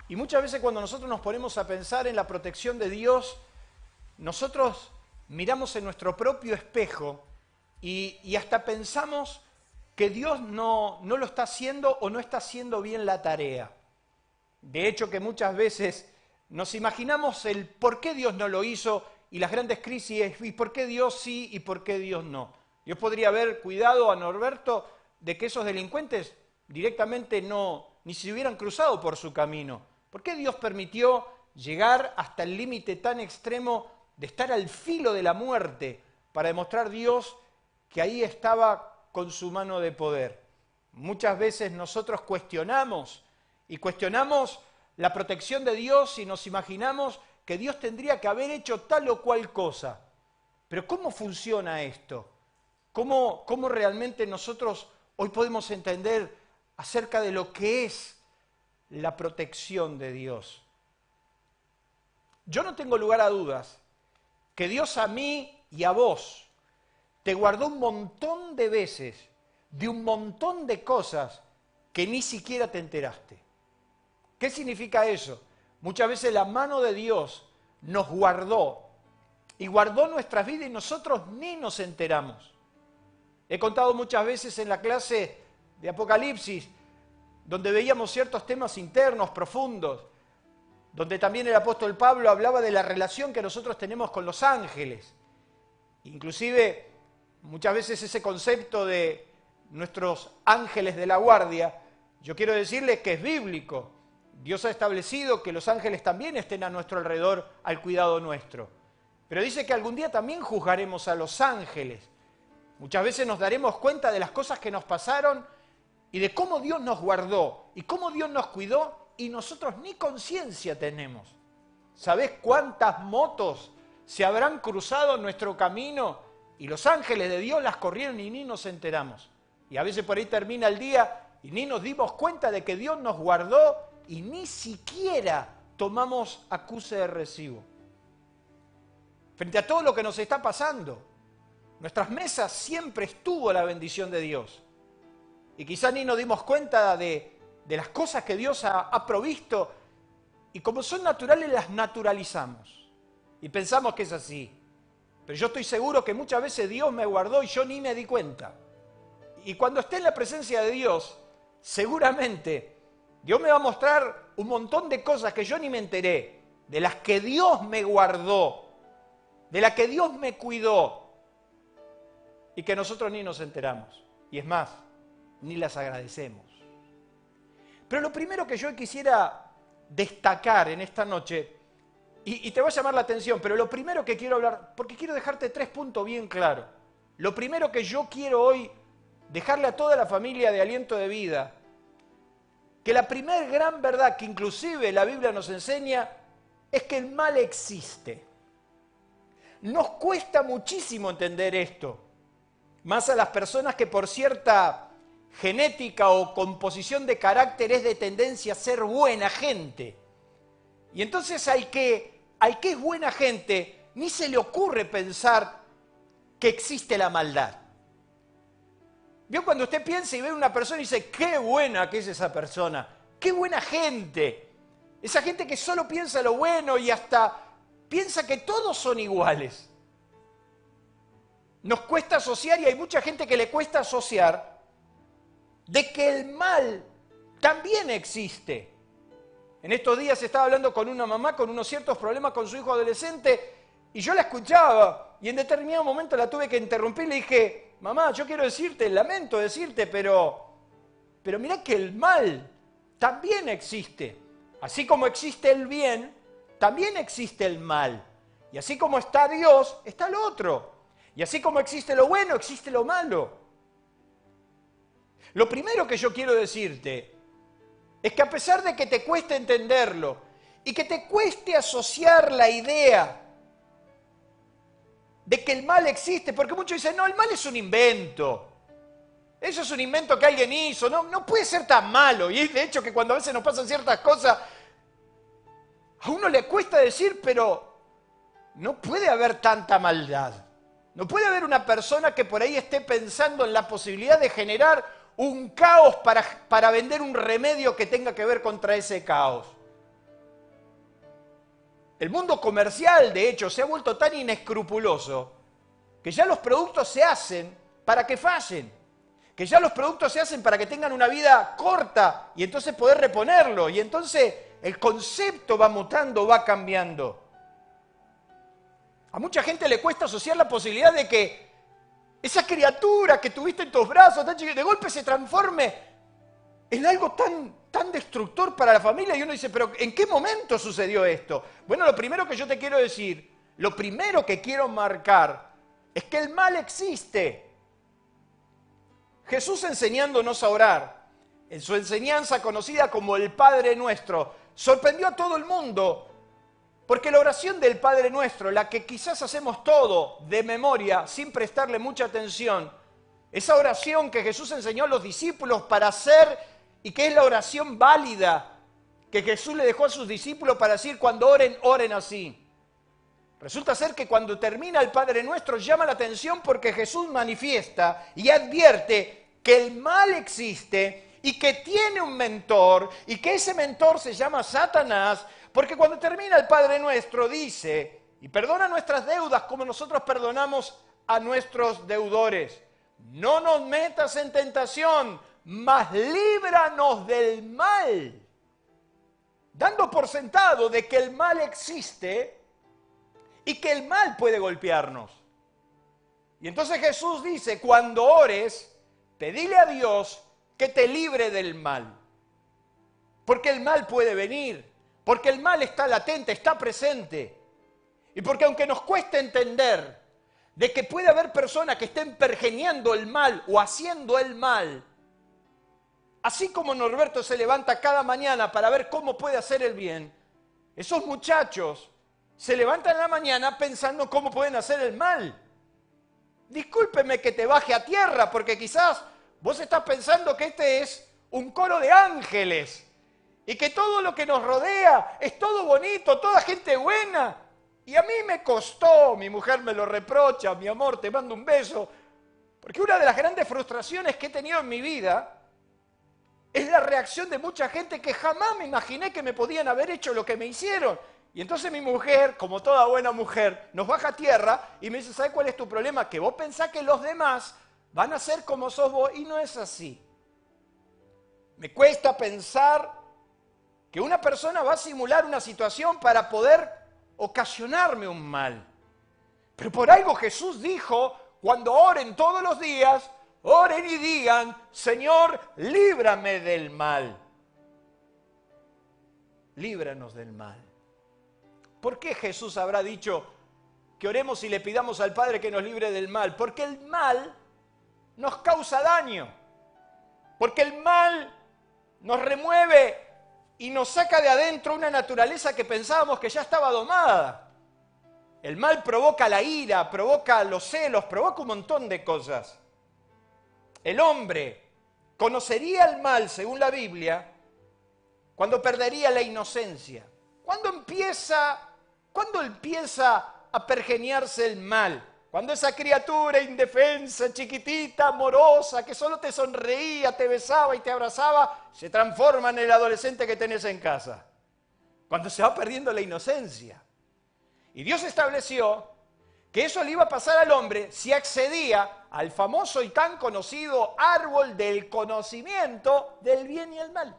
Y muchas veces cuando nosotros nos ponemos a pensar en la protección de Dios, nosotros miramos en nuestro propio espejo y hasta pensamos que Dios no lo está haciendo o no está haciendo bien la tarea. De hecho, que muchas veces nos imaginamos el por qué Dios no lo hizo y las grandes crisis, y por qué Dios sí y por qué Dios no. Dios podría haber cuidado a Norberto de que esos delincuentes directamente ni se hubieran cruzado por su camino. ¿Por qué Dios permitió llegar hasta el límite tan extremo de estar al filo de la muerte para demostrar Dios que ahí estaba con su mano de poder? Muchas veces nosotros cuestionamos la protección de Dios y nos imaginamos que Dios tendría que haber hecho tal o cual cosa. Pero ¿cómo funciona esto? ¿Cómo realmente nosotros hoy podemos entender acerca de lo que es la protección de Dios? Yo no tengo lugar a dudas que Dios a mí y a vos te guardó un montón de veces de un montón de cosas que ni siquiera te enteraste. ¿Qué significa eso? Muchas veces la mano de Dios nos guardó y guardó nuestras vidas y nosotros ni nos enteramos. He contado muchas veces en la clase de Apocalipsis, donde veíamos ciertos temas internos, profundos, donde también el apóstol Pablo hablaba de la relación que nosotros tenemos con los ángeles. Inclusive, muchas veces ese concepto de nuestros ángeles de la guardia, yo quiero decirles que es bíblico. Dios ha establecido que los ángeles también estén a nuestro alrededor, al cuidado nuestro. Pero dice que algún día también juzgaremos a los ángeles. Muchas veces nos daremos cuenta de las cosas que nos pasaron y de cómo Dios nos guardó y cómo Dios nos cuidó y nosotros ni conciencia tenemos. ¿Sabés cuántas motos se habrán cruzado en nuestro camino y los ángeles de Dios las corrieron y ni nos enteramos? Y a veces por ahí termina el día y ni nos dimos cuenta de que Dios nos guardó y ni siquiera tomamos acuse de recibo. Frente a todo lo que nos está pasando, nuestras mesas siempre estuvo la bendición de Dios. Y quizás ni nos dimos cuenta de las cosas que Dios ha provisto y como son naturales las naturalizamos. Y pensamos que es así. Pero yo estoy seguro que muchas veces Dios me guardó y yo ni me di cuenta. Y cuando esté en la presencia de Dios, seguramente Dios me va a mostrar un montón de cosas que yo ni me enteré, de las que Dios me guardó, de las que Dios me cuidó y que nosotros ni nos enteramos. Y es más, ni las agradecemos. Pero lo primero que yo quisiera destacar en esta noche, y te va a llamar la atención, pero lo primero que quiero hablar, porque quiero dejarte 3 puntos bien claros. Lo primero que yo quiero hoy dejarle a toda la familia de Aliento de Vida, que la primer gran verdad que inclusive la Biblia nos enseña es que el mal existe. Nos cuesta muchísimo entender esto, más a las personas que por cierta genética o composición de carácter es de tendencia a ser buena gente. Y entonces al que es buena gente ni se le ocurre pensar que existe la maldad. ¿Vio cuando usted piensa y ve a una persona y dice, qué buena que es esa persona, qué buena gente? Esa gente que solo piensa lo bueno y hasta piensa que todos son iguales. Nos cuesta asociar, y hay mucha gente que le cuesta asociar, de que el mal también existe. En estos días estaba hablando con una mamá con unos ciertos problemas con su hijo adolescente y yo la escuchaba y en determinado momento la tuve que interrumpir y le dije, mamá, yo quiero decirte, lamento decirte, pero mirá que el mal también existe. Así como existe el bien, también existe el mal. Y así como está Dios, está el otro. Y así como existe lo bueno, existe lo malo. Lo primero que yo quiero decirte es que a pesar de que te cueste entenderlo y que te cueste asociar la idea de que el mal existe, porque muchos dicen, no, el mal es un invento. Eso es un invento que alguien hizo, no puede ser tan malo. Y es de hecho que cuando a veces nos pasan ciertas cosas, a uno le cuesta decir, pero no puede haber tanta maldad. No puede haber una persona que por ahí esté pensando en la posibilidad de generar un caos para vender un remedio que tenga que ver contra ese caos. El mundo comercial, de hecho, se ha vuelto tan inescrupuloso que ya los productos se hacen para que fallen, que ya los productos se hacen para que tengan una vida corta y entonces poder reponerlo. Y entonces el concepto va mutando, va cambiando. A mucha gente le cuesta asociar la posibilidad de que esa criatura que tuviste en tus brazos, tan chiquita, de golpe se transforme en algo tan destructor para la familia. Y uno dice, pero ¿en qué momento sucedió esto? Bueno, lo primero que yo te quiero decir, lo primero que quiero marcar, es que el mal existe. Jesús enseñándonos a orar, en su enseñanza conocida como el Padre Nuestro, sorprendió a todo el mundo. Porque la oración del Padre Nuestro, la que quizás hacemos todo de memoria, sin prestarle mucha atención, esa oración que Jesús enseñó a los discípulos para hacer y que es la oración válida que Jesús le dejó a sus discípulos para decir cuando oren, oren así. Resulta ser que cuando termina el Padre Nuestro llama la atención porque Jesús manifiesta y advierte que el mal existe y que tiene un mentor y que ese mentor se llama Satanás. Porque cuando termina el Padre Nuestro dice, y perdona nuestras deudas como nosotros perdonamos a nuestros deudores. No nos metas en tentación, mas líbranos del mal. Dando por sentado de que el mal existe y que el mal puede golpearnos. Y entonces Jesús dice, cuando ores, pedile a Dios que te libre del mal. Porque el mal puede venir. Porque el mal está latente, está presente. Y porque aunque nos cueste entender de que puede haber personas que estén pergeñando el mal o haciendo el mal, así como Norberto se levanta cada mañana para ver cómo puede hacer el bien, esos muchachos se levantan en la mañana pensando cómo pueden hacer el mal. Discúlpeme que te baje a tierra, porque quizás vos estás pensando que este es un coro de ángeles. Y que todo lo que nos rodea es todo bonito, toda gente buena. Y a mí me costó, mi mujer me lo reprocha, mi amor, te mando un beso. Porque una de las grandes frustraciones que he tenido en mi vida es la reacción de mucha gente que jamás me imaginé que me podían haber hecho lo que me hicieron. Y entonces mi mujer, como toda buena mujer, nos baja a tierra y me dice, ¿sabes cuál es tu problema? Que vos pensás que los demás van a ser como sos vos y no es así. Me cuesta pensar que una persona va a simular una situación para poder ocasionarme un mal. Pero por algo Jesús dijo, cuando oren todos los días, oren y digan, Señor, líbrame del mal. Líbranos del mal. ¿Por qué Jesús habrá dicho que oremos y le pidamos al Padre que nos libre del mal? Porque el mal nos causa daño. Porque el mal nos remueve y nos saca de adentro una naturaleza que pensábamos que ya estaba domada. El mal provoca la ira, provoca los celos, provoca un montón de cosas. El hombre conocería el mal, según la Biblia, cuando perdería la inocencia. ¿Cuándo empieza a pergeñarse el mal? Cuando esa criatura indefensa, chiquitita, amorosa, que solo te sonreía, te besaba y te abrazaba, se transforma en el adolescente que tenés en casa. Cuando se va perdiendo la inocencia. Y Dios estableció que eso le iba a pasar al hombre si accedía al famoso y tan conocido árbol del conocimiento del bien y el mal.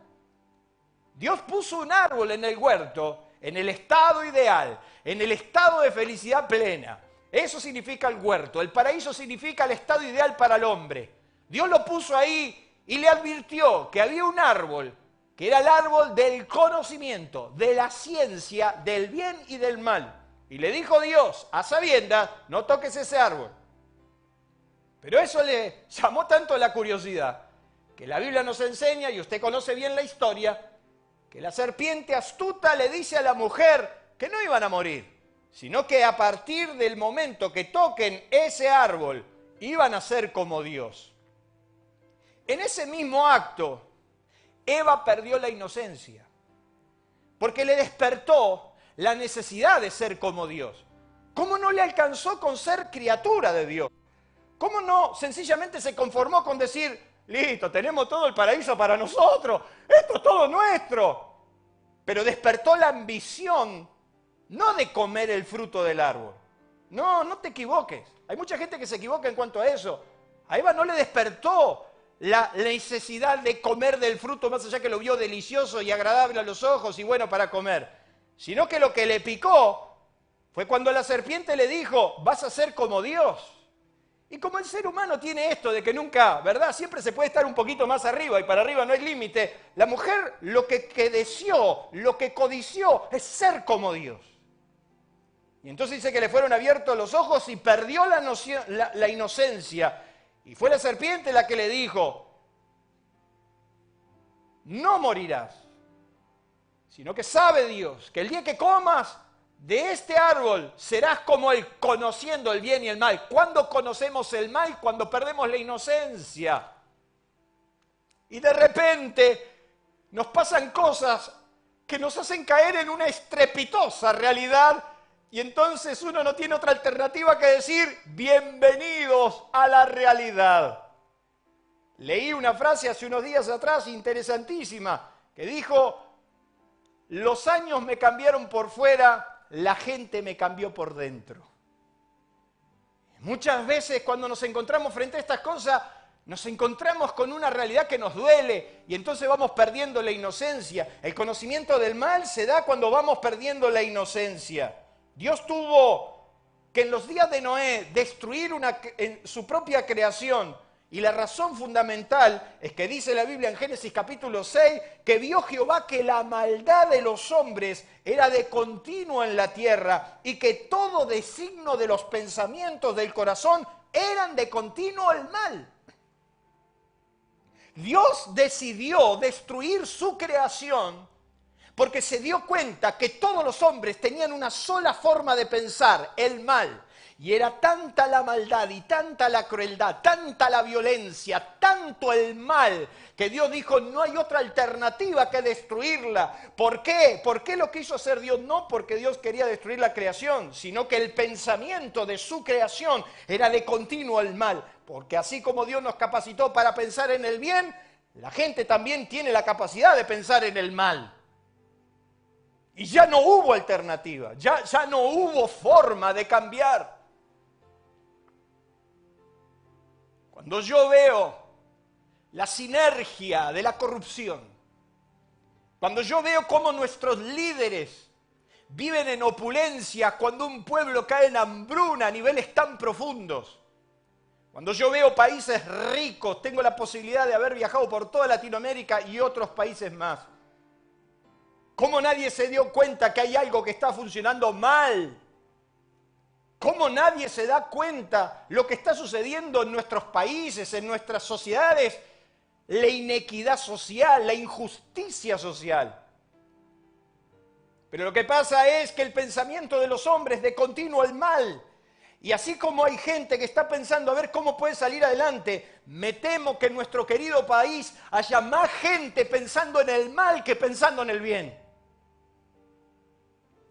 Dios puso un árbol en el huerto, en el estado ideal, en el estado de felicidad plena. Eso significa el huerto. El paraíso significa el estado ideal para el hombre. Dios lo puso ahí y le advirtió que había un árbol, que era el árbol del conocimiento, de la ciencia, del bien y del mal. Y le dijo Dios, a sabiendas, no toques ese árbol. Pero eso le llamó tanto la curiosidad, que la Biblia nos enseña, y usted conoce bien la historia, que la serpiente astuta le dice a la mujer que no iban a morir, sino que a partir del momento que toquen ese árbol, iban a ser como Dios. En ese mismo acto, Eva perdió la inocencia, porque le despertó la necesidad de ser como Dios. ¿Cómo no le alcanzó con ser criatura de Dios? ¿Cómo no sencillamente se conformó con decir, listo, tenemos todo el paraíso para nosotros, esto es todo nuestro? Pero despertó la ambición no de comer el fruto del árbol. No, no te equivoques. Hay mucha gente que se equivoca en cuanto a eso. A Eva no le despertó la necesidad de comer del fruto, más allá que lo vio delicioso y agradable a los ojos y bueno para comer, sino que lo que le picó fue cuando la serpiente le dijo, vas a ser como Dios. Y como el ser humano tiene esto de que nunca, ¿verdad? Siempre se puede estar un poquito más arriba y para arriba no hay límite. La mujer lo que deseó, lo que codició es ser como Dios. Y entonces dice que le fueron abiertos los ojos y perdió la inocencia. Y fue la serpiente la que le dijo, no morirás, sino que sabe Dios que el día que comas de este árbol serás como Él, conociendo el bien y el mal. ¿Cuándo conocemos el mal? Cuando perdemos la inocencia. Y de repente nos pasan cosas que nos hacen caer en una estrepitosa realidad y entonces uno no tiene otra alternativa que decir, bienvenidos a la realidad. Leí una frase hace unos días atrás interesantísima que dijo, los años me cambiaron por fuera, la gente me cambió por dentro. Muchas veces cuando nos encontramos frente a estas cosas, nos encontramos con una realidad que nos duele y entonces vamos perdiendo la inocencia. El conocimiento del mal se da cuando vamos perdiendo la inocencia. Dios tuvo que en los días de Noé destruir su propia creación. Y la razón fundamental es que dice la Biblia en Génesis capítulo 6 que vio Jehová que la maldad de los hombres era de continuo en la tierra y que todo designo de los pensamientos del corazón eran de continuo el mal. Dios decidió destruir su creación porque se dio cuenta que todos los hombres tenían una sola forma de pensar, el mal. Y era tanta la maldad y tanta la crueldad, tanta la violencia, tanto el mal, que Dios dijo, no hay otra alternativa que destruirla. ¿Por qué? ¿Por qué lo quiso hacer Dios? No porque Dios quería destruir la creación, sino que el pensamiento de su creación era de continuo el mal. Porque así como Dios nos capacitó para pensar en el bien, la gente también tiene la capacidad de pensar en el mal. Y ya no hubo alternativa, ya no hubo forma de cambiar. Cuando yo veo la sinergia de la corrupción, cuando yo veo cómo nuestros líderes viven en opulencia, cuando un pueblo cae en hambruna a niveles tan profundos, cuando yo veo países ricos, tengo la posibilidad de haber viajado por toda Latinoamérica y otros países más, ¿cómo nadie se dio cuenta que hay algo que está funcionando mal? ¿Cómo nadie se da cuenta lo que está sucediendo en nuestros países, en nuestras sociedades? La inequidad social, la injusticia social. Pero lo que pasa es que el pensamiento de los hombres de continuo el mal. Y así como hay gente que está pensando a ver cómo puede salir adelante, me temo que en nuestro querido país haya más gente pensando en el mal que pensando en el bien.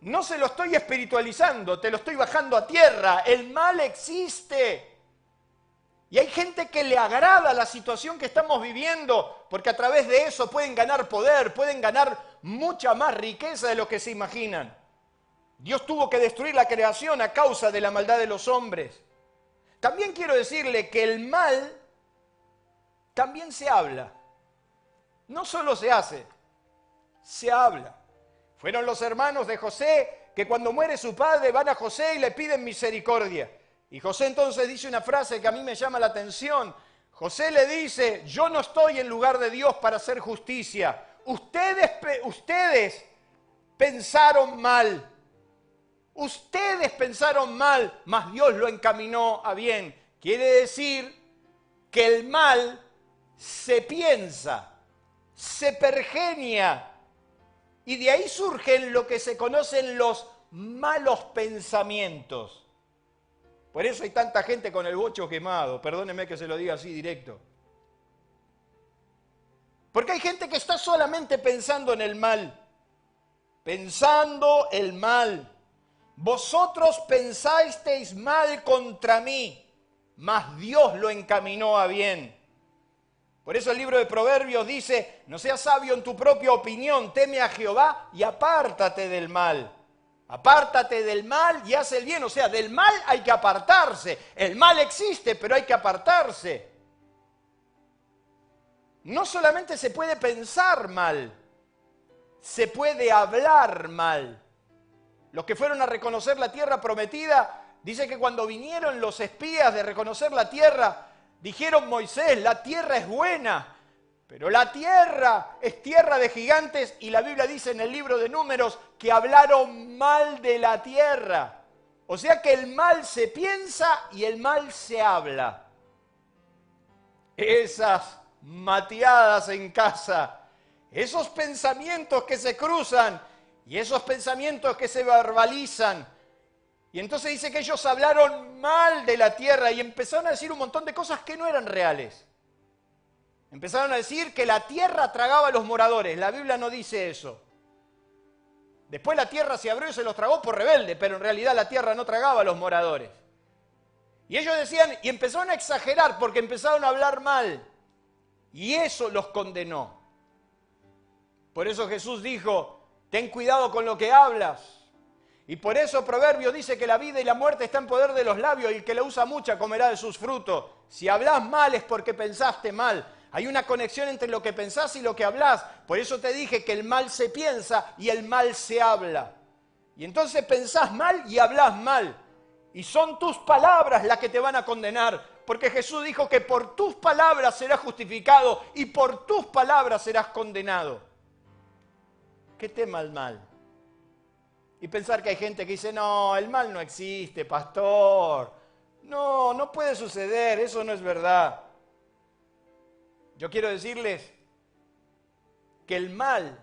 No se lo estoy espiritualizando, te lo estoy bajando a tierra. El mal existe. Y hay gente que le agrada la situación que estamos viviendo, porque a través de eso pueden ganar poder, pueden ganar mucha más riqueza de lo que se imaginan. Dios tuvo que destruir la creación a causa de la maldad de los hombres. También quiero decirle que el mal también se habla. No solo se hace, se habla. Fueron los hermanos de José que cuando muere su padre van a José y le piden misericordia. Y José entonces dice una frase que a mí me llama la atención. José le dice, yo no estoy en lugar de Dios para hacer justicia. Ustedes pensaron mal. Ustedes pensaron mal, mas Dios lo encaminó a bien. Quiere decir que el mal se piensa, se pergenia. Y de ahí surgen lo que se conocen los malos pensamientos. Por eso hay tanta gente con el bocho quemado. Perdóneme que se lo diga así directo. Porque hay gente que está solamente pensando en el mal. Pensando el mal. Vosotros pensasteis mal contra mí, mas Dios lo encaminó a bien. Por eso el libro de Proverbios dice, no seas sabio en tu propia opinión, teme a Jehová y apártate del mal. Apártate del mal y haz el bien. O sea, del mal hay que apartarse. El mal existe, pero hay que apartarse. No solamente se puede pensar mal, se puede hablar mal. Los que fueron a reconocer la tierra prometida, dice que cuando vinieron los espías de reconocer la tierra, dijeron: Moisés, la tierra es buena, pero la tierra es tierra de gigantes, y la Biblia dice en el libro de Números que hablaron mal de la tierra. O sea que el mal se piensa y el mal se habla. Esas mateadas en casa, esos pensamientos que se cruzan y esos pensamientos que se verbalizan. Y entonces dice que ellos hablaron mal de la tierra y empezaron a decir un montón de cosas que no eran reales. Empezaron a decir que la tierra tragaba a los moradores. La Biblia no dice eso. Después la tierra se abrió y se los tragó por rebelde, pero en realidad la tierra no tragaba a los moradores. Y ellos decían, y empezaron a exagerar porque empezaron a hablar mal. Y eso los condenó. Por eso Jesús dijo: ten cuidado con lo que hablas. Y por eso Proverbio dice que la vida y la muerte está en poder de los labios, y el que la usa mucha comerá de sus frutos. Si hablas mal es porque pensaste mal. Hay una conexión entre lo que pensás y lo que hablás. Por eso te dije que el mal se piensa y el mal se habla. Y entonces pensás mal y hablás mal. Y son tus palabras las que te van a condenar. Porque Jesús dijo que por tus palabras serás justificado y por tus palabras serás condenado. ¿Qué tema el mal? Y pensar que hay gente que dice: no, el mal no existe, pastor. No, no puede suceder, eso no es verdad. Yo quiero decirles que el mal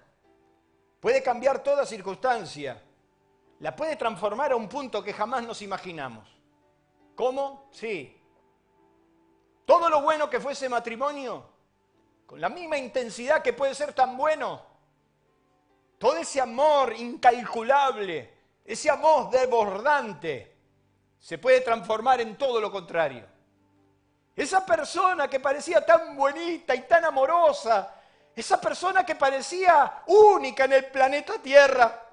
puede cambiar toda circunstancia. La puede transformar a un punto que jamás nos imaginamos. ¿Cómo? Sí. Todo lo bueno que fue ese matrimonio, con la misma intensidad que puede ser tan bueno, todo ese amor incalculable, ese amor desbordante, se puede transformar en todo lo contrario. Esa persona que parecía tan bonita y tan amorosa, esa persona que parecía única en el planeta Tierra,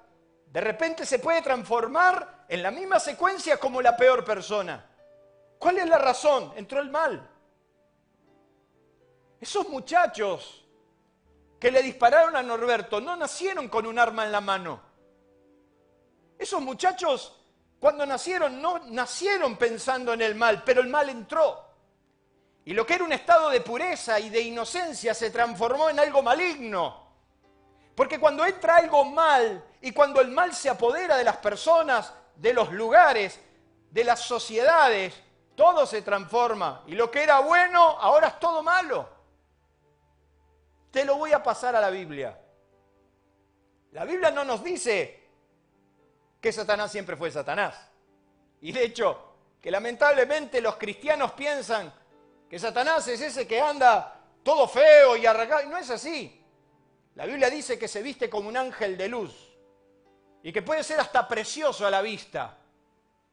de repente se puede transformar en la misma secuencia como la peor persona. ¿Cuál es la razón? Entró el mal. Esos muchachos que le dispararon a Norberto no nacieron con un arma en la mano. Esos muchachos, cuando nacieron, no nacieron pensando en el mal, pero el mal entró. Y lo que era un estado de pureza y de inocencia se transformó en algo maligno. Porque cuando entra algo mal y cuando el mal se apodera de las personas, de los lugares, de las sociedades, todo se transforma. Y lo que era bueno, ahora es todo malo. Te lo voy a pasar a la Biblia. La Biblia no nos dice que Satanás siempre fue Satanás. Y de hecho, que lamentablemente los cristianos piensan que Satanás es ese que anda todo feo y arraigado. Y no es así. La Biblia dice que se viste como un ángel de luz y que puede ser hasta precioso a la vista.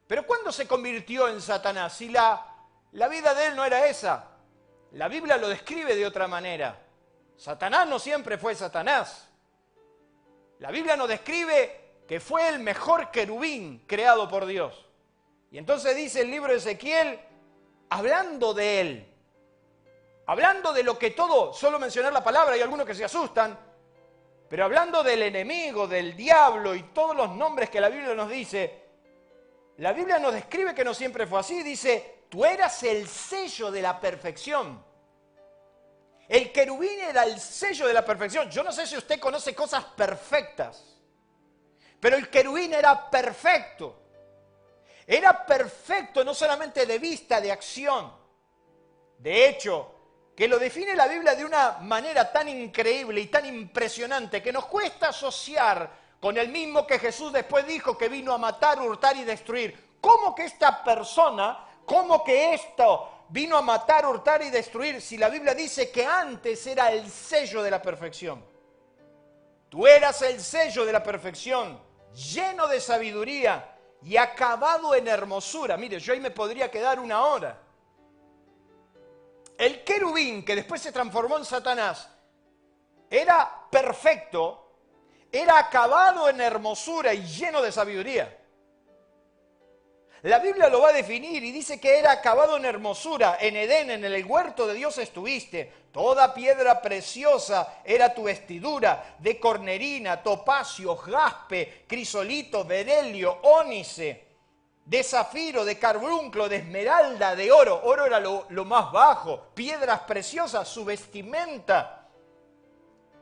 Pero ¿cuándo se convirtió en Satanás? Si la vida de él no era esa. La Biblia lo describe de otra manera. Satanás no siempre fue Satanás. La Biblia nos describe que fue el mejor querubín creado por Dios. Y entonces dice el libro de Ezequiel, hablando de él, hablando de lo que todo, solo mencionar la palabra, hay algunos que se asustan, pero hablando del enemigo, del diablo y todos los nombres que la Biblia nos dice, la Biblia nos describe que no siempre fue así. Dice: tú eras el sello de la perfección. El querubín era el sello de la perfección. Yo no sé si usted conoce cosas perfectas, pero el querubín era perfecto. Era perfecto no solamente de vista, de acción. De hecho, que lo define la Biblia de una manera tan increíble y tan impresionante que nos cuesta asociar con el mismo que Jesús después dijo que vino a matar, hurtar y destruir. ¿Cómo que esta persona, cómo que esto vino a matar, hurtar y destruir si la Biblia dice que antes era el sello de la perfección? Tú eras el sello de la perfección, lleno de sabiduría y acabado en hermosura. Mire, yo ahí me podría quedar una hora. El querubín que después se transformó en Satanás era perfecto, era acabado en hermosura y lleno de sabiduría. La Biblia lo va a definir y dice que era acabado en hermosura. En Edén, en el huerto de Dios estuviste. Toda piedra preciosa era tu vestidura, de cornerina, topacio, jaspe, crisolito, berelio, ónice, de zafiro, de carbunclo, de esmeralda, de oro. Oro era lo más bajo. Piedras preciosas, su vestimenta.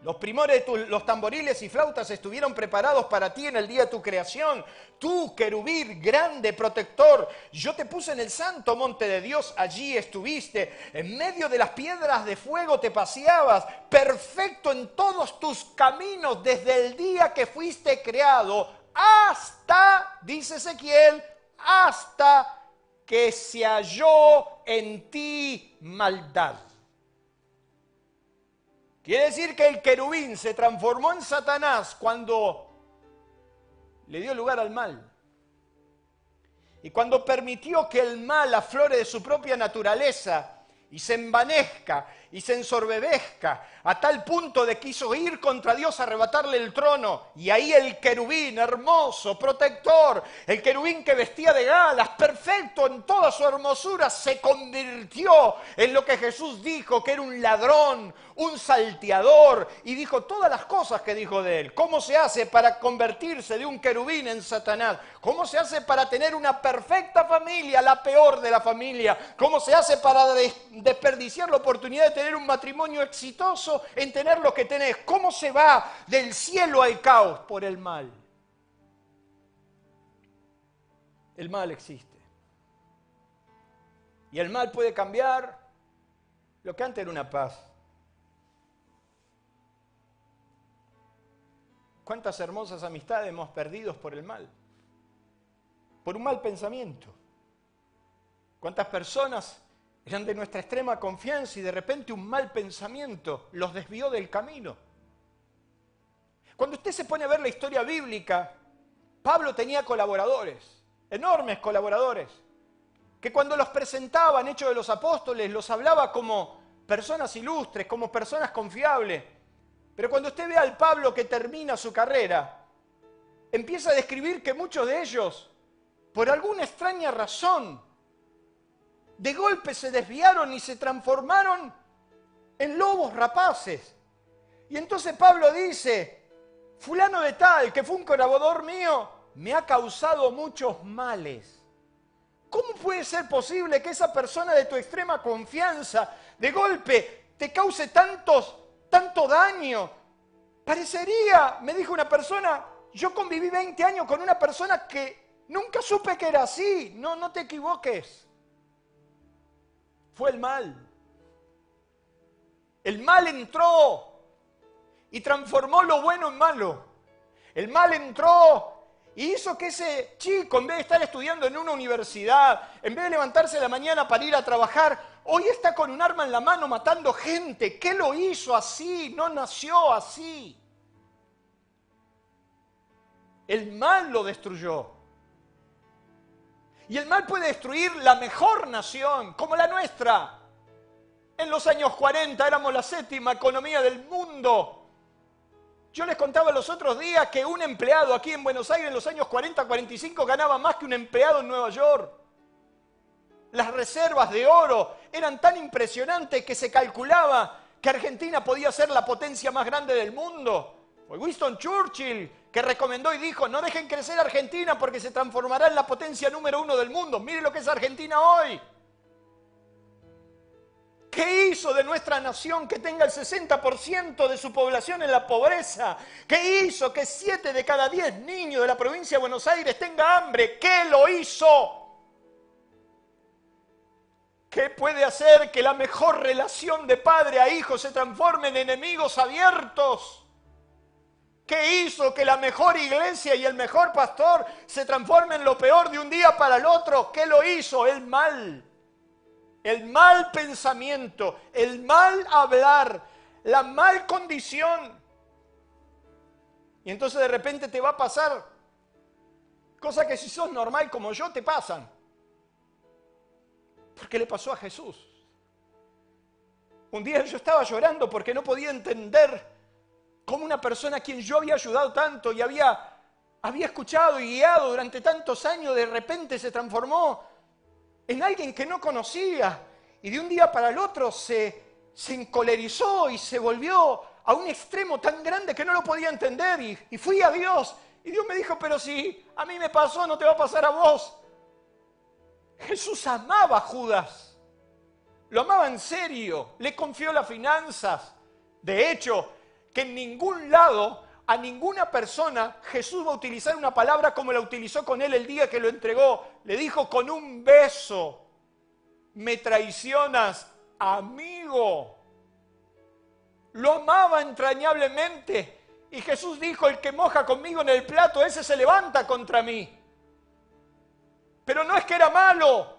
Los primores de los tamboriles y flautas estuvieron preparados para ti en el día de tu creación. Tú, querubín, grande, protector, yo te puse en el santo monte de Dios, allí estuviste. En medio de las piedras de fuego te paseabas, perfecto en todos tus caminos, desde el día que fuiste creado hasta, dice Ezequiel, hasta que se halló en ti maldad. Quiere decir que el querubín se transformó en Satanás cuando le dio lugar al mal. Y cuando permitió que el mal aflore de su propia naturaleza y se envanezca y se ensoberbezca a tal punto de que quiso ir contra Dios a arrebatarle el trono. Y ahí el querubín hermoso, protector, el querubín que vestía de galas, perfecto en toda su hermosura, se convirtió en lo que Jesús dijo, que era un ladrón, un salteador, y dijo todas las cosas que dijo de él. ¿Cómo se hace para convertirse de un querubín en Satanás? ¿Cómo se hace para tener una perfecta familia, la peor de la familia? ¿Cómo se hace para desperdiciar la oportunidad de tener un matrimonio exitoso en tener lo que tenés? ¿Cómo se va del cielo al caos? Por el mal. El mal existe. Y el mal puede cambiar lo que antes era una paz. ¿Cuántas hermosas amistades hemos perdido por el mal? Por un mal pensamiento. ¿Cuántas personas eran de nuestra extrema confianza y de repente un mal pensamiento los desvió del camino? Cuando usted se pone a ver la historia bíblica, Pablo tenía colaboradores, enormes colaboradores, que cuando los presentaba en Hechos de los Apóstoles los hablaba como personas ilustres, como personas confiables. Pero cuando usted ve al Pablo que termina su carrera, empieza a describir que muchos de ellos, por alguna extraña razón, de golpe se desviaron y se transformaron en lobos rapaces. Y entonces Pablo dice, fulano de tal, que fue un colaborador mío, me ha causado muchos males. ¿Cómo puede ser posible que esa persona de tu extrema confianza, de golpe, te cause tanto daño? Parecería, me dijo una persona, yo conviví 20 años con una persona que nunca supe que era así. No te equivoques. Fue el mal. El mal entró y transformó lo bueno en malo. El mal entró y hizo que ese chico, en vez de estar estudiando en una universidad, en vez de levantarse a la mañana para ir a trabajar, hoy está con un arma en la mano matando gente. ¿Qué lo hizo así? No nació así. El mal lo destruyó. Y el mal puede destruir la mejor nación, como la nuestra. En los años 40 éramos la 7ª economía del mundo. Yo les contaba los otros días que un empleado aquí en Buenos Aires en los años 40-45 ganaba más que un empleado en Nueva York. Las reservas de oro eran tan impresionantes que se calculaba que Argentina podía ser la potencia más grande del mundo. Fue Winston Churchill que recomendó y dijo, no dejen crecer Argentina porque se transformará en la potencia número 1 del mundo. Mire lo que es Argentina hoy. ¿Qué hizo de nuestra nación que tenga el 60% de su población en la pobreza? ¿Qué hizo que 7 de cada 10 niños de la provincia de Buenos Aires tenga hambre? ¿Qué lo hizo? ¿Qué puede hacer que la mejor relación de padre a hijo se transforme en enemigos abiertos? ¿Qué hizo que la mejor iglesia y el mejor pastor se transformen en lo peor de un día para el otro? ¿Qué lo hizo? El mal. El mal pensamiento, el mal hablar, la mal condición. Y entonces de repente te va a pasar cosas que si sos normal como yo te pasan. Porque le pasó a Jesús. Un día yo estaba llorando porque no podía entender Cómo una persona a quien yo había ayudado tanto y había escuchado y guiado durante tantos años, de repente se transformó en alguien que no conocía. Y de un día para el otro se encolerizó y se volvió a un extremo tan grande que no lo podía entender. Y fui a Dios. Y Dios me dijo, pero si a mí me pasó, no te va a pasar a vos. Jesús amaba a Judas. Lo amaba en serio. Le confió las finanzas. De hecho, que en ningún lado, a ninguna persona, Jesús va a utilizar una palabra como la utilizó con él el día que lo entregó. Le dijo, con un beso me traicionas, amigo. Lo amaba entrañablemente. Y Jesús dijo, el que moja conmigo en el plato, ese se levanta contra mí. Pero no es que era malo.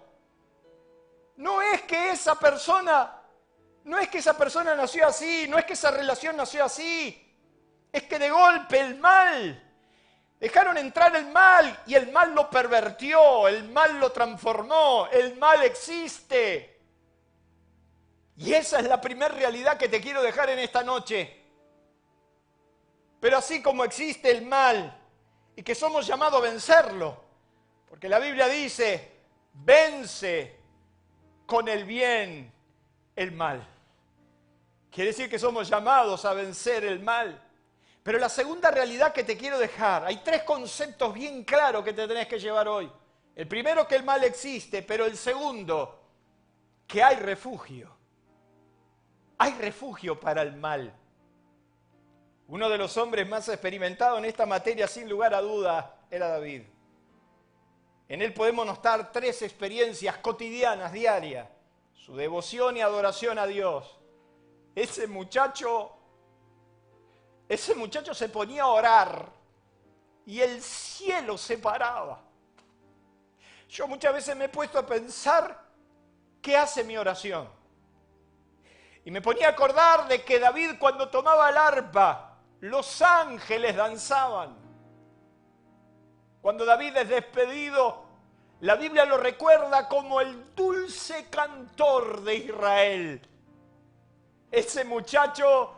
No es que esa persona nació así. No es que esa relación nació así. Es que de golpe el mal, dejaron entrar el mal y el mal lo pervertió, el mal lo transformó, el mal existe. Y esa es la primera realidad que te quiero dejar en esta noche. Pero así como existe el mal y que somos llamados a vencerlo, porque la Biblia dice, vence con el bien el mal. Quiere decir que somos llamados a vencer el mal. Pero la segunda realidad que te quiero dejar, hay tres conceptos bien claros que te tenés que llevar hoy. El primero, que el mal existe, pero el segundo, que hay refugio. Hay refugio para el mal. Uno de los hombres más experimentados en esta materia, sin lugar a dudas, era David. En él podemos notar tres experiencias cotidianas, diarias. Su devoción y adoración a Dios. Ese muchacho se ponía a orar y el cielo se paraba. Yo muchas veces me he puesto a pensar qué hace mi oración. Y me ponía a acordar de que David, cuando tomaba el arpa, los ángeles danzaban. Cuando David es despedido, la Biblia lo recuerda como el dulce cantor de Israel. Ese muchacho,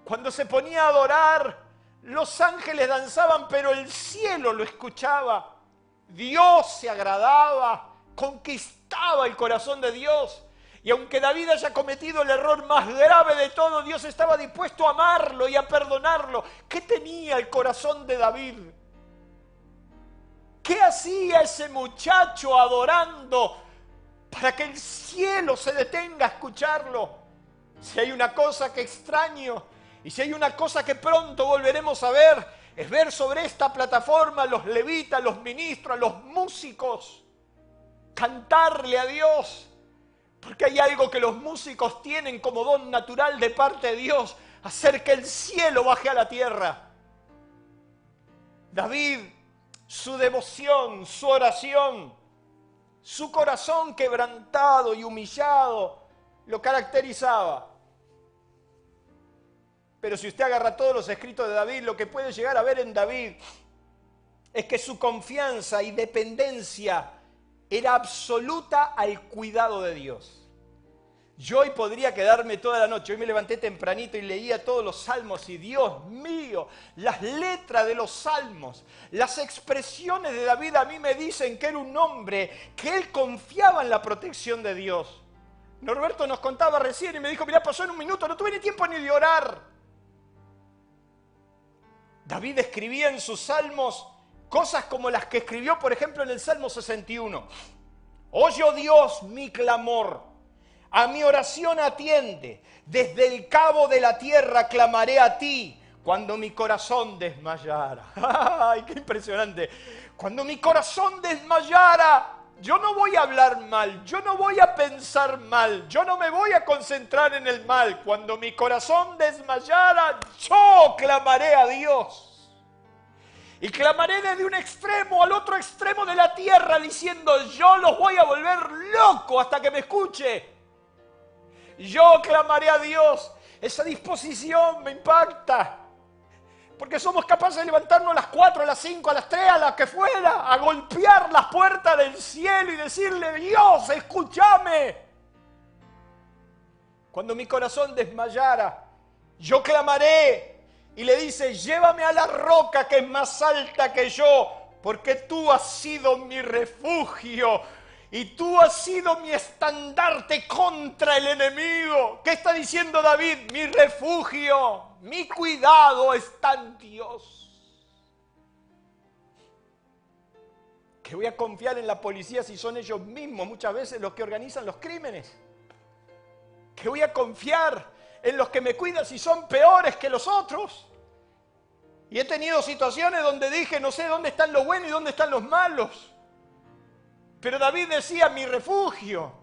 cuando se ponía a adorar, los ángeles danzaban, pero el cielo lo escuchaba. Dios se agradaba, conquistaba el corazón de Dios. Y aunque David haya cometido el error más grave de todo, Dios estaba dispuesto a amarlo y a perdonarlo. ¿Qué tenía el corazón de David? ¿Qué hacía ese muchacho adorando para que el cielo se detenga a escucharlo? Si hay una cosa que extraño y si hay una cosa que pronto volveremos a ver, es ver sobre esta plataforma los levitas, los ministros, los músicos, cantarle a Dios. Porque hay algo que los músicos tienen como don natural de parte de Dios, hacer que el cielo baje a la tierra. David, su devoción, su oración, su corazón quebrantado y humillado lo caracterizaba. Pero si usted agarra todos los escritos de David, lo que puede llegar a ver en David es que su confianza y dependencia era absoluta al cuidado de Dios. Yo hoy podría quedarme toda la noche. Hoy me levanté tempranito y leía todos los salmos y Dios mío, las letras de los salmos, las expresiones de David a mí me dicen que era un hombre que él confiaba en la protección de Dios. Norberto nos contaba recién y me dijo, mirá, pasó en un minuto, no tuve ni tiempo ni de orar. David escribía en sus salmos cosas como las que escribió, por ejemplo, en el Salmo 61. Oye, oh Dios, mi clamor, a mi oración atiende. Desde el cabo de la tierra clamaré a ti cuando mi corazón desmayara. ¡Ay, qué impresionante! Cuando mi corazón desmayara, yo no voy a hablar mal, yo no voy a pensar mal, yo no me voy a concentrar en el mal. Cuando mi corazón desmayara, yo clamaré a Dios. Y clamaré desde un extremo al otro extremo de la tierra diciendo, yo los voy a volver locos hasta que me escuche. Yo clamaré a Dios. Esa disposición me impacta. Porque somos capaces de levantarnos a las 4, a las 5, a las 3, a las que fuera, a golpear las puertas del cielo y decirle, Dios, escúchame. Cuando mi corazón desmayara, yo clamaré y le dice, llévame a la roca que es más alta que yo, porque tú has sido mi refugio y tú has sido mi estandarte contra el enemigo. ¿Qué está diciendo David? Mi refugio, mi cuidado está en Dios. Que voy a confiar en la policía si son ellos mismos muchas veces los que organizan los crímenes. Que voy a confiar en los que me cuidan si son peores que los otros. Y he tenido situaciones donde dije, no sé dónde están los buenos y dónde están los malos. Pero David decía, mi refugio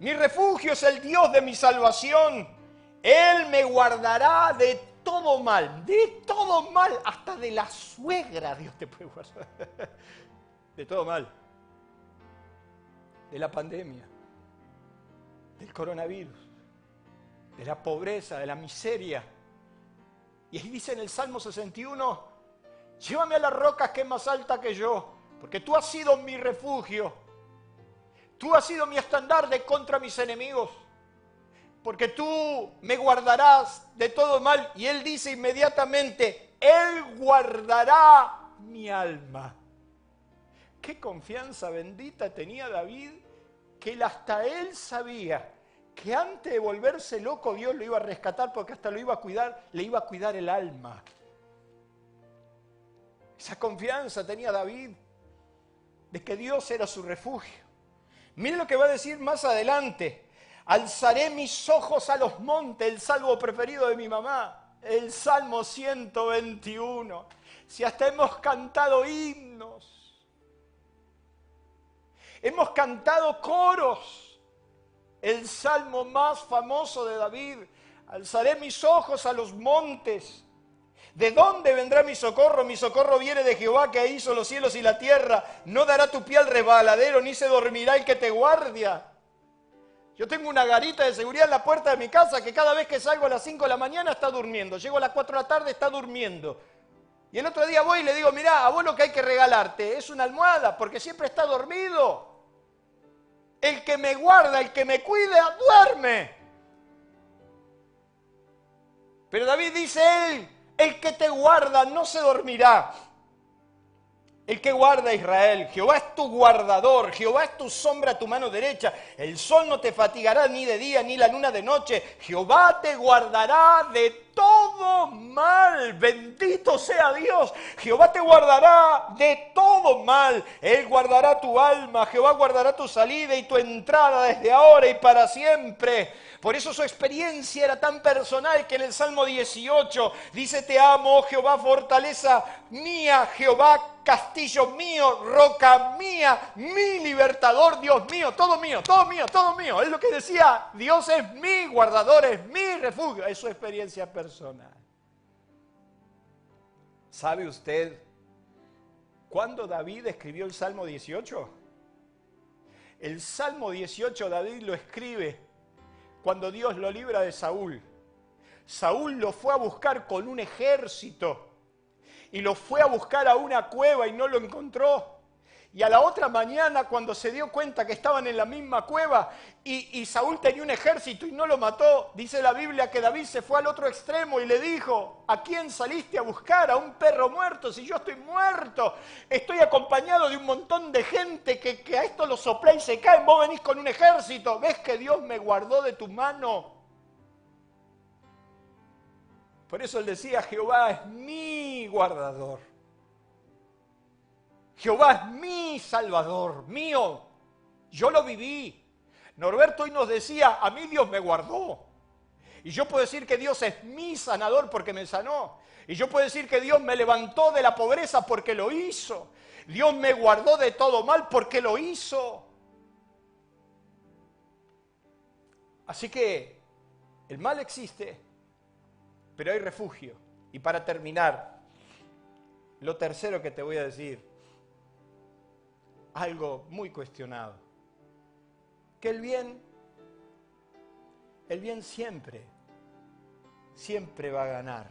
es el Dios de mi salvación. Él me guardará de todo mal, hasta de la suegra Dios te puede guardar. De todo mal, de la pandemia, del coronavirus, de la pobreza, de la miseria. Y ahí dice en el Salmo 61, llévame a la roca que es más alta que yo, porque tú has sido mi refugio, tú has sido mi estandarte contra mis enemigos, porque tú me guardarás de todo mal. Y él dice inmediatamente, él guardará mi alma. Qué confianza bendita tenía David, que hasta él sabía que antes de volverse loco Dios lo iba a rescatar, porque hasta lo iba a cuidar, le iba a cuidar el alma. Esa confianza tenía David de que Dios era su refugio. Miren lo que va a decir más adelante. Alzaré mis ojos a los montes, el salmo preferido de mi mamá, el Salmo 121. Si hasta hemos cantado himnos, hemos cantado coros, el salmo más famoso de David, alzaré mis ojos a los montes. ¿De dónde vendrá mi socorro? Mi socorro viene de Jehová, que hizo los cielos y la tierra. No dará tu pie al resbaladero, ni se dormirá el que te guardia. Yo tengo una garita de seguridad en la puerta de mi casa, que cada vez que salgo a las 5 de la mañana está durmiendo. Llego a las 4 de la tarde, está durmiendo. Y el otro día voy y le digo, mirá, a vos lo que hay que regalarte es una almohada, porque siempre está dormido. El que me guarda, el que me cuida, duerme. Pero David dice él, el que te guarda no se dormirá. El que guarda a Israel, Jehová es tu guardador, Jehová es tu sombra a tu mano derecha. El sol no te fatigará ni de día ni la luna de noche. Jehová te guardará de todo mal. Bendito sea Dios. Jehová te guardará de todo mal. Él guardará tu alma. Jehová guardará tu salida y tu entrada desde ahora y para siempre. Por eso su experiencia era tan personal que en el Salmo 18 dice, te amo, oh Jehová, fortaleza mía, Jehová, castillo mío, roca mía, mi libertador, Dios mío, todo mío, todo mío, todo mío. Es lo que decía, Dios es mi guardador, es mi refugio. Es su experiencia personal. ¿Sabe usted cuándo David escribió el Salmo 18? El Salmo 18 David lo escribe cuando Dios lo libra de Saúl. Saúl lo fue a buscar con un ejército y lo fue a buscar a una cueva y no lo encontró. Y a la otra mañana, cuando se dio cuenta que estaban en la misma cueva y Saúl tenía un ejército y no lo mató, dice la Biblia que David se fue al otro extremo y le dijo, ¿a quién saliste a buscar? ¿A un perro muerto? Si yo estoy muerto, estoy acompañado de un montón de gente que a esto lo soplé y se caen, vos venís con un ejército, ¿ves que Dios me guardó de tu mano? Por eso él decía, Jehová es mi guardador. Jehová es mi salvador, mío. Yo lo viví. Norberto hoy nos decía, a mí Dios me guardó. Y yo puedo decir que Dios es mi sanador porque me sanó. Y yo puedo decir que Dios me levantó de la pobreza porque lo hizo. Dios me guardó de todo mal porque lo hizo. Así que el mal existe, pero hay refugio. Y para terminar, lo tercero que te voy a decir, algo muy cuestionado, que el bien siempre va a ganar.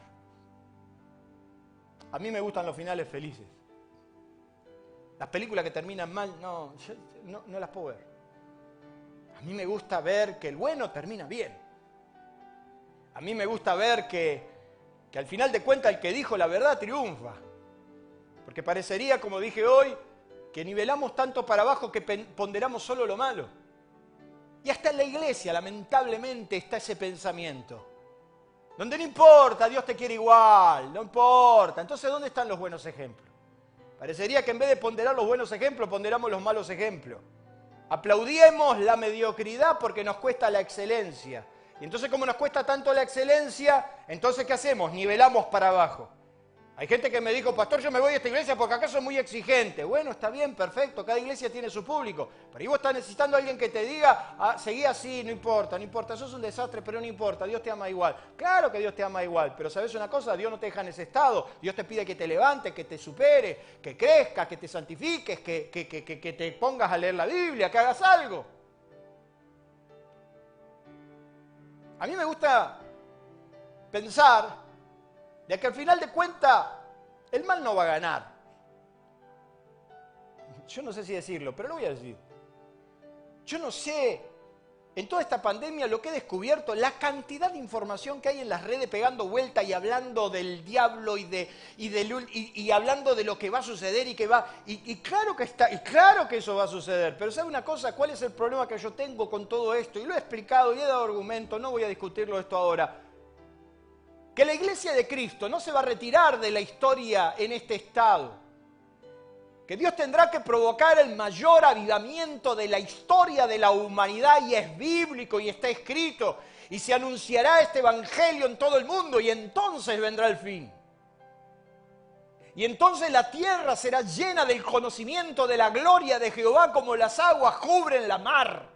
A mí me gustan los finales felices. Las películas que terminan mal, no las puedo ver. A mí me gusta ver que el bueno termina bien. A mí me gusta ver que que al final de cuentas el que dijo la verdad triunfa. Porque parecería, como dije hoy, que nivelamos tanto para abajo que ponderamos solo lo malo. Y hasta en la iglesia, lamentablemente, está ese pensamiento. Donde no importa, Dios te quiere igual, no importa. Entonces, ¿dónde están los buenos ejemplos? Parecería que en vez de ponderar los buenos ejemplos, ponderamos los malos ejemplos. Aplaudiemos la mediocridad porque nos cuesta la excelencia. Y entonces, como nos cuesta tanto la excelencia, entonces, ¿qué hacemos? Nivelamos para abajo. Hay gente que me dijo, pastor, yo me voy a esta iglesia porque acá soy muy exigente. Bueno, está bien, perfecto, cada iglesia tiene su público. Pero ahí vos estás necesitando a alguien que te diga, seguí así, no importa, sos un desastre, pero no importa, Dios te ama igual. Claro que Dios te ama igual, pero ¿sabes una cosa? Dios no te deja en ese estado. Dios te pide que te levantes, que te superes, que crezcas, que te santifiques, que te pongas a leer la Biblia, que hagas algo. A mí me gusta pensar de que al final de cuentas el mal no va a ganar. Yo no sé si decirlo, pero lo voy a decir. Yo no sé, en toda esta pandemia lo que he descubierto, la cantidad de información que hay en las redes pegando vuelta y hablando del diablo y hablando de lo que va a suceder y claro que eso va a suceder. Pero ¿sabe una cosa? ¿Cuál es el problema que yo tengo con todo esto? Y lo he explicado y he dado argumentos, no voy a discutirlo esto ahora. Que la iglesia de Cristo no se va a retirar de la historia en este estado. Que Dios tendrá que provocar el mayor avivamiento de la historia de la humanidad y es bíblico y está escrito. Y se anunciará este evangelio en todo el mundo y entonces vendrá el fin. Y entonces la tierra será llena del conocimiento de la gloria de Jehová como las aguas cubren la mar.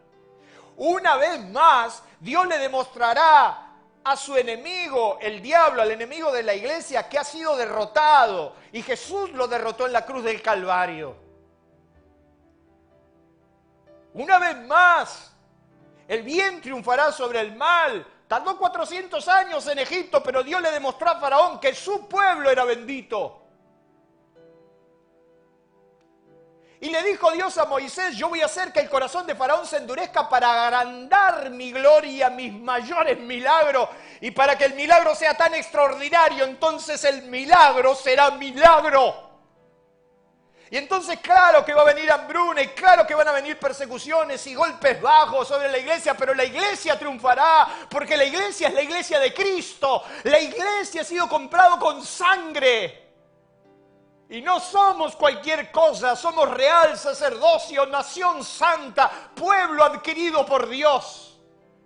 Una vez más, Dios le demostrará a su enemigo, el diablo, al enemigo de la iglesia, que ha sido derrotado. Y Jesús lo derrotó en la cruz del Calvario. Una vez más, el bien triunfará sobre el mal. Tardó 400 años en Egipto, pero Dios le demostró a Faraón que su pueblo era bendito. Y le dijo Dios a Moisés, yo voy a hacer que el corazón de Faraón se endurezca para agrandar mi gloria, mis mayores milagros, y para que el milagro sea tan extraordinario, entonces el milagro será milagro. Y entonces claro que va a venir hambruna, y claro que van a venir persecuciones y golpes bajos sobre la iglesia, pero la iglesia triunfará, porque la iglesia es la iglesia de Cristo. La iglesia ha sido comprado con sangre. Y no somos cualquier cosa, somos real sacerdocio, nación santa, pueblo adquirido por Dios.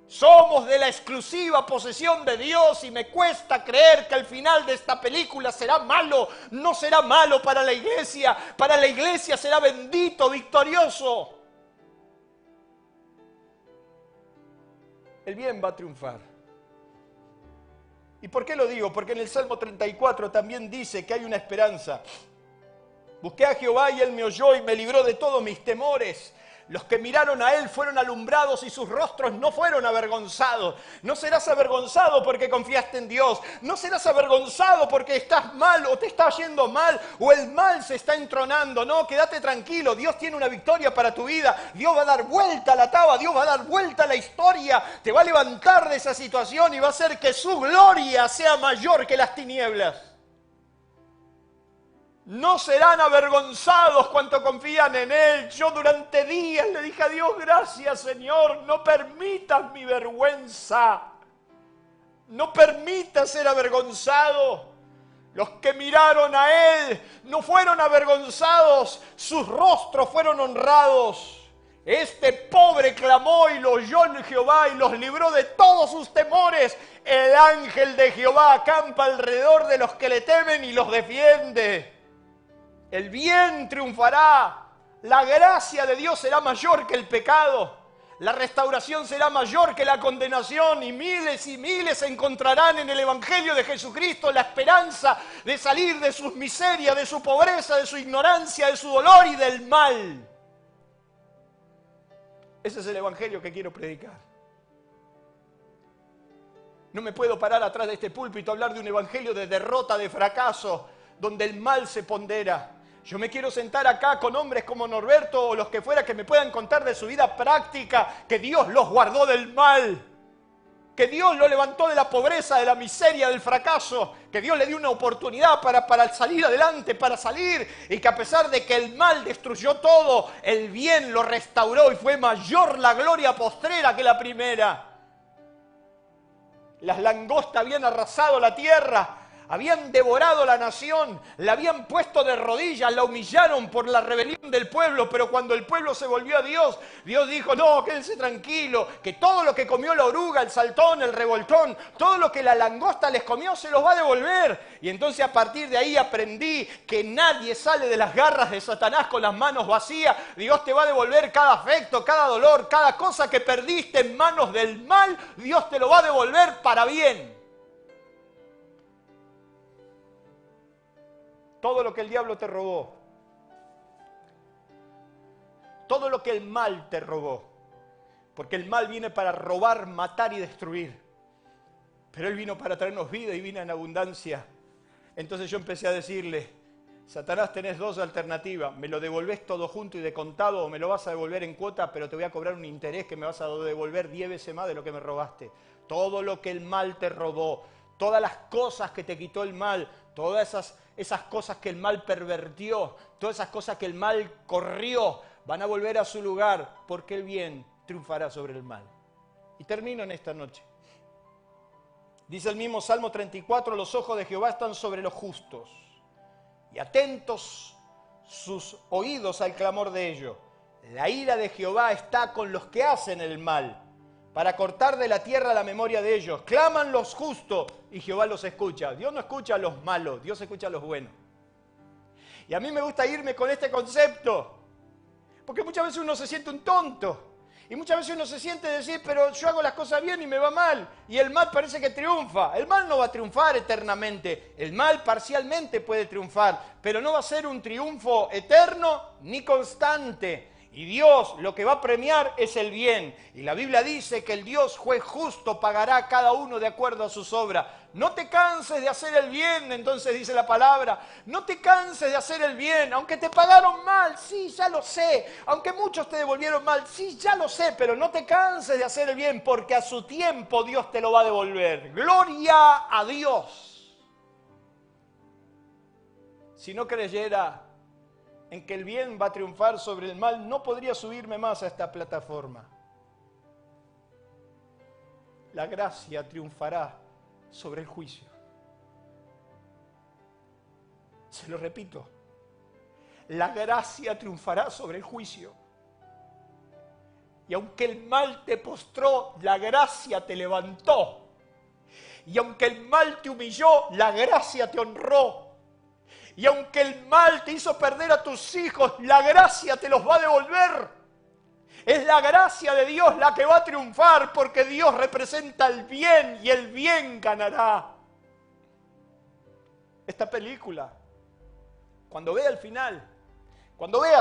Somos de la exclusiva posesión de Dios y me cuesta creer que al final de esta película será malo. No será malo para la iglesia será bendito, victorioso. El bien va a triunfar. ¿Y por qué lo digo? Porque en el Salmo 34 también dice que hay una esperanza. Busqué a Jehová y Él me oyó y me libró de todos mis temores. Los que miraron a Él fueron alumbrados y sus rostros no fueron avergonzados. No serás avergonzado porque confiaste en Dios. No serás avergonzado porque estás mal o te está yendo mal o el mal se está entronando. No, quédate tranquilo. Dios tiene una victoria para tu vida. Dios va a dar vuelta a la taba. Dios va a dar vuelta a la historia. Te va a levantar de esa situación y va a hacer que su gloria sea mayor que las tinieblas. No serán avergonzados cuanto confían en Él. Yo durante días le dije a Dios, gracias Señor, no permitas mi vergüenza. No permitas ser avergonzado. Los que miraron a Él no fueron avergonzados, sus rostros fueron honrados. Este pobre clamó y lo oyó en Jehová y los libró de todos sus temores. El ángel de Jehová acampa alrededor de los que le temen y los defiende. El bien triunfará, la gracia de Dios será mayor que el pecado, la restauración será mayor que la condenación y miles encontrarán en el Evangelio de Jesucristo la esperanza de salir de sus miserias, de su pobreza, de su ignorancia, de su dolor y del mal. Ese es el Evangelio que quiero predicar. No me puedo parar atrás de este púlpito a hablar de un Evangelio de derrota, de fracaso, donde el mal se pondera. Yo me quiero sentar acá con hombres como Norberto o los que fuera que me puedan contar de su vida práctica, que Dios los guardó del mal. que Dios lo levantó de la pobreza, de la miseria, del fracaso, que Dios le dio una oportunidad para salir adelante, para salir, y que a pesar de que el mal destruyó todo, el bien lo restauró y fue mayor la gloria postrera que la primera. Las langostas habían arrasado la tierra, habían devorado la nación, la habían puesto de rodillas, la humillaron por la rebelión del pueblo, pero cuando el pueblo se volvió a Dios, Dios dijo, no, quédense tranquilo, que todo lo que comió la oruga, el saltón, el revoltón, todo lo que la langosta les comió se los va a devolver. Y entonces a partir de ahí aprendí que nadie sale de las garras de Satanás con las manos vacías. Dios te va a devolver cada afecto, cada dolor, cada cosa que perdiste en manos del mal, Dios te lo va a devolver para bien. Todo lo que el diablo te robó, todo lo que el mal te robó, porque el mal viene para robar, matar y destruir, pero él vino para traernos vida y vida en abundancia. Entonces yo empecé a decirle, Satanás, tenés dos alternativas, me lo devolvés todo junto y de contado, o me lo vas a devolver en cuota, pero te voy a cobrar un interés que me vas a devolver 10 veces más de lo que me robaste. Todo lo que el mal te robó, todas las cosas que te quitó el mal, todas esas cosas que el mal pervertió, todas esas cosas que el mal corrió, van a volver a su lugar, porque el bien triunfará sobre el mal. Y termino en esta noche. Dice el mismo Salmo 34, los ojos de Jehová están sobre los justos, y atentos sus oídos al clamor de ellos. La ira de Jehová está con los que hacen el mal, para cortar de la tierra la memoria de ellos. Claman los justos y Jehová los escucha. Dios no escucha a los malos, Dios escucha a los buenos. Y a mí me gusta irme con este concepto, porque muchas veces uno se siente un tonto. Y muchas veces uno se siente decir, pero yo hago las cosas bien y me va mal. Y el mal parece que triunfa. El mal no va a triunfar eternamente. El mal parcialmente puede triunfar, pero no va a ser un triunfo eterno ni constante. Y Dios lo que va a premiar es el bien. Y la Biblia dice que el Dios juez justo pagará a cada uno de acuerdo a sus obras. No te canses de hacer el bien, entonces dice la palabra. No te canses de hacer el bien, aunque te pagaron mal, sí, ya lo sé. Aunque muchos te devolvieron mal, sí, ya lo sé. Pero no te canses de hacer el bien, porque a su tiempo Dios te lo va a devolver. ¡Gloria a Dios! Si no creyera en que el bien va a triunfar sobre el mal, no podría subirme más a esta plataforma. La gracia triunfará sobre el juicio. Se lo repito, la gracia triunfará sobre el juicio. Y aunque el mal te postró, la gracia te levantó. Y aunque el mal te humilló, la gracia te honró. Y aunque el mal te hizo perder a tus hijos, la gracia te los va a devolver. Es la gracia de Dios la que va a triunfar, porque Dios representa el bien y el bien ganará. Esta película, cuando veas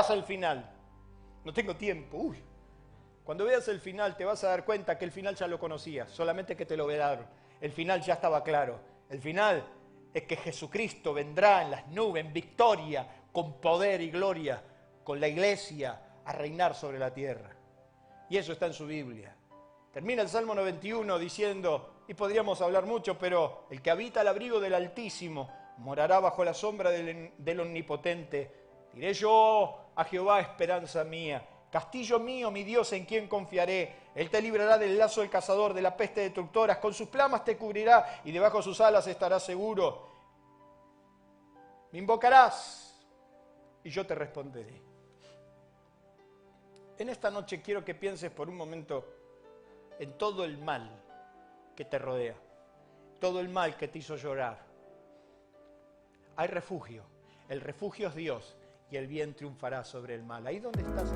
el final, no tengo tiempo, cuando veas el final te vas a dar cuenta que el final ya lo conocías, solamente que te lo velaron. El final ya estaba claro. El final es que Jesucristo vendrá en las nubes, en victoria, con poder y gloria, con la iglesia a reinar sobre la tierra. Y eso está en su Biblia. Termina el Salmo 91 diciendo, y podríamos hablar mucho, pero el que habita al abrigo del Altísimo morará bajo la sombra del Omnipotente. Diré yo a Jehová, esperanza mía, castillo mío, mi Dios, en quien confiaré. Él te librará del lazo del cazador, de la peste destructoras. Con sus plamas te cubrirá y debajo de sus alas estarás seguro. Me invocarás y yo te responderé. En esta noche quiero que pienses por un momento en todo el mal que te rodea, todo el mal que te hizo llorar. Hay refugio. El refugio es Dios y el bien triunfará sobre el mal. Ahí donde estás.